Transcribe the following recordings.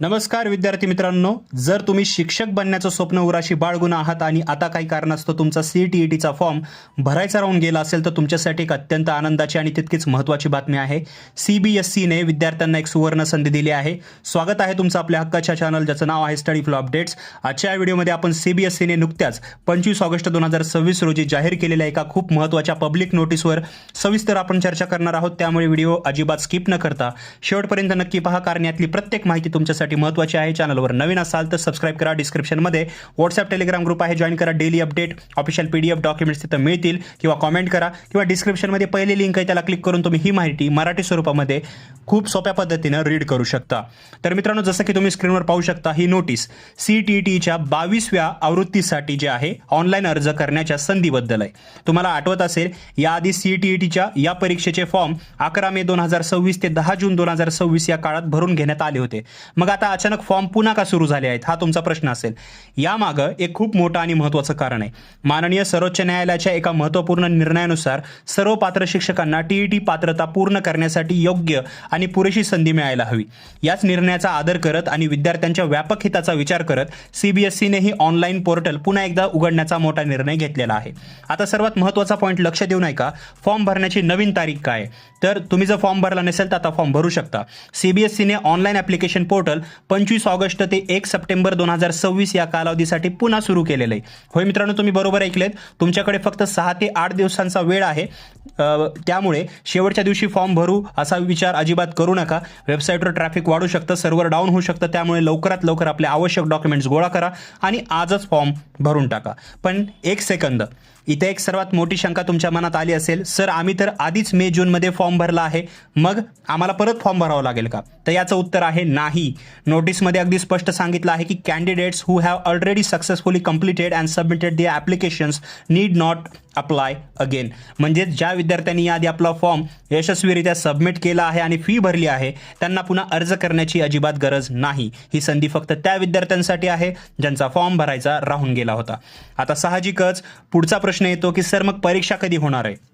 नमस्कार विद्यार्थी मित्रांनो, जर तुम्ही शिक्षक बनण्याचं स्वप्न उराशी बाळगून आहात आणि आता काही कारणास्तव तुमचा CTETचा फॉर्म भरायचा राहून गेला असेल तर तुमच्यासाठी एक अत्यंत आनंदाची आणि तितकीच महत्त्वाची बातमी आहे। CBSEने विद्यार्थ्यांना एक सुवर्ण संधी दिली आहे। स्वागत आहे तुमचं आपल्या हक्काच्या चॅनल ज्याचं नाव आहे स्टडी फ्लो अपडेट्स। आजच्या व्हिडिओमध्ये आपण CBSEने नुकत्याच 25 ऑगस्ट 2026 रोजी जाहीर केलेल्या एका खूप महत्त्वाच्या पब्लिक नोटीसवर सविस्तर आपण चर्चा करणार आहोत, त्यामुळे व्हिडिओ अजिबात स्किप न करता शेवटपर्यंत नक्की पहा, कारण यातली प्रत्येक माहिती तुमच्यासाठी महत्त्वाची आहे। चॅनलवर नवीन असाल तर सबस्क्राइब करा। डिस्क्रिप्शनमध्ये व्हॉट्सअप टेलिग्राम ग्रुप आहे, जॉइन करा। Daily update official PDF documents तिथे मिळतील, किंवा कमेंट करा, किंवा डिस्क्रिप्शनमध्ये पहिली लिंक आहे त्याला क्लिक करून तुम्ही ही माहिती मराठी स्वरूपामध्ये खूप सोप्या पद्धतीने रीड करू शकता। तर मित्रांनो, जसं की तुम्ही स्क्रीनवर पाहू शकता, ही नोटीस CTETच्या 22व्या आवृत्तीसाठी जे आहे ऑनलाईन अर्ज करण्याच्या संधीबद्दल आहे। तुम्हाला आठवत असेल, याआधी CTETच्या या परीक्षेचे फॉर्म 11 मे 2026 ते 10 जून 2026 या काळात भरून घेण्यात आले होते। मग आता अचानक फॉर्म पुन्हा का सुरू झाले आहेत, हा तुमचा प्रश्न असेल। यामागं एक खूप मोठं आणि महत्त्वाचं कारण आहे। माननीय सर्वोच्च न्यायालयाच्या एका महत्त्वपूर्ण निर्णयानुसार सर्व पात्र शिक्षकांना TET पात्रता पूर्ण करण्यासाठी योग्य आणि पुरेशी संधी मिळायला हवी। याच निर्णयाचा आदर करत आणि विद्यार्थ्यांच्या व्यापक हिताचा विचार करत CBSEने ही ऑनलाईन पोर्टल पुन्हा एकदा उघडण्याचा मोठा निर्णय घेतलेला आहे। आता सर्वात महत्त्वाचा पॉईंट लक्ष देऊ नये का, फॉर्म भरण्याची नवीन तारीख काय? तर तुम्ही जर फॉर्म भरला नसेल तर आता फॉर्म भरू शकता। CBSEने ऑनलाईन ॲप्लिकेशन पोर्टल 25 ऑगस्ट ते 1 सप्टेंबर 2026 या कालावधीसाठी पुन्हा सुरू केलेलं आहे। होय मित्रांनो, तुम्ही बरोबर ऐकलेत, तुमच्याकडे फक्त 6 ते 8 दिवसांचा वेळ आहे। त्यामुळे शेवटच्या दिवशी फॉर्म भरू असा विचार अजिबात करू नका। वेबसाईटवर ट्रॅफिक वाढू शकतं, सर्व्हर डाऊन होऊ शकतं, त्यामुळे लवकरात लवकर आपले आवश्यक डॉक्युमेंट्स गोळा करा आणि आजच फॉर्म भरून टाका। पण एक सेकंद, इथे एक सर्वात मोठी शंका तुमच्या मनात आली असेल, सर आम्ही तर आधीच मे जूनमध्ये फॉर्म भरला आहे, मग आम्हाला परत फॉर्म भरावा लागेल का? तर याचं उत्तर आहे नाही। नोटीसमध्ये अगदी स्पष्ट सांगितलं आहे की candidates who have already successfully completed and submitted the applications need not apply again. म्हणजे ज्या विद्यार्थ्यांनी याआधी आपला फॉर्म यशस्वीरित्या सबमिट केला आहे आणि फी भरली आहे, त्यांना पुन्हा अर्ज करण्याची अजिबात गरज नाही। ही संधी फक्त त्या विद्यार्थ्यांसाठी आहे ज्यांचा फॉर्म भरायचा राहून गेला होता। आता साहजिकच पुढचा प्रश्न येतो की सर मग परीक्षा कधी होणार आहे?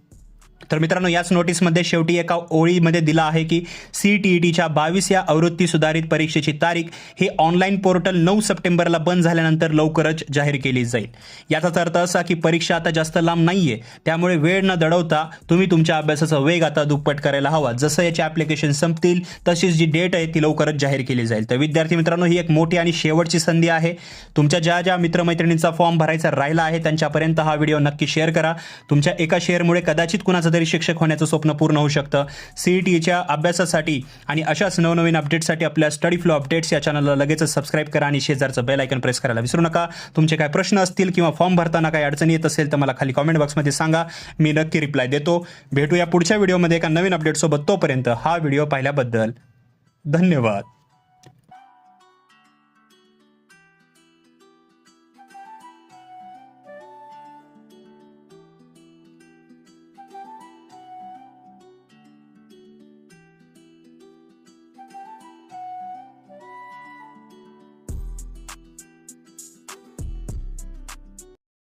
तर मित्रांनो, याच नोटीसमध्ये शेवटी एका ओळीमध्ये दिला आहे की CTETच्या 22व्या आवृत्ती सुधारित परीक्षेची तारीख ही ऑनलाईन पोर्टल 9 सप्टेंबरला बंद झाल्यानंतर लवकरच जाहीर केली जाईल। याचा अर्थ असा की परीक्षा आता जास्त लांब नाहीये, त्यामुळे वेळ न दडवता तुम्ही तुमच्या अभ्यासाचा वेग आता दुप्पट करायला हवा। जसं याचे ॲप्लिकेशन संपतील तशीच जी डेट आहे ती लवकरच जाहीर केली जाईल। तर विद्यार्थी मित्रांनो, ही एक मोठी आणि शेवटची संधी आहे। तुमच्या ज्या मित्रमैत्रिणींचा फॉर्म भरायचा राहिला आहे त्यांच्यापर्यंत हा व्हिडिओ नक्की शेअर करा। तुमच्या एका शेअरमुळे कदाचित कुणाचं तरी शिक्षक होण्याचं स्वप्न पूर्ण होऊ शकतं। CTEच्या अभ्यासासाठी आणि अशाच नवनवीन अपडेट्ससाठी आपल्या स्टडी फ्लो अपडेट्स या चॅनलला लगेचच सबस्क्राईब करा आणि शेजारचं बेल आयकन प्रेस करायला विसरू नका। तुमचे काय प्रश्न असतील किंवा फॉर्म भरताना काही अडचणी येत असेल तर मला खाली कमेंट बॉक्समध्ये सांगा, मी नक्की रिप्लाय देतो। भेटूया पुढच्या व्हिडिओमध्ये एका नवीन अपडेटसोबत। तोपर्यंत हा व्हिडिओ पाहिल्याबद्दल धन्यवाद।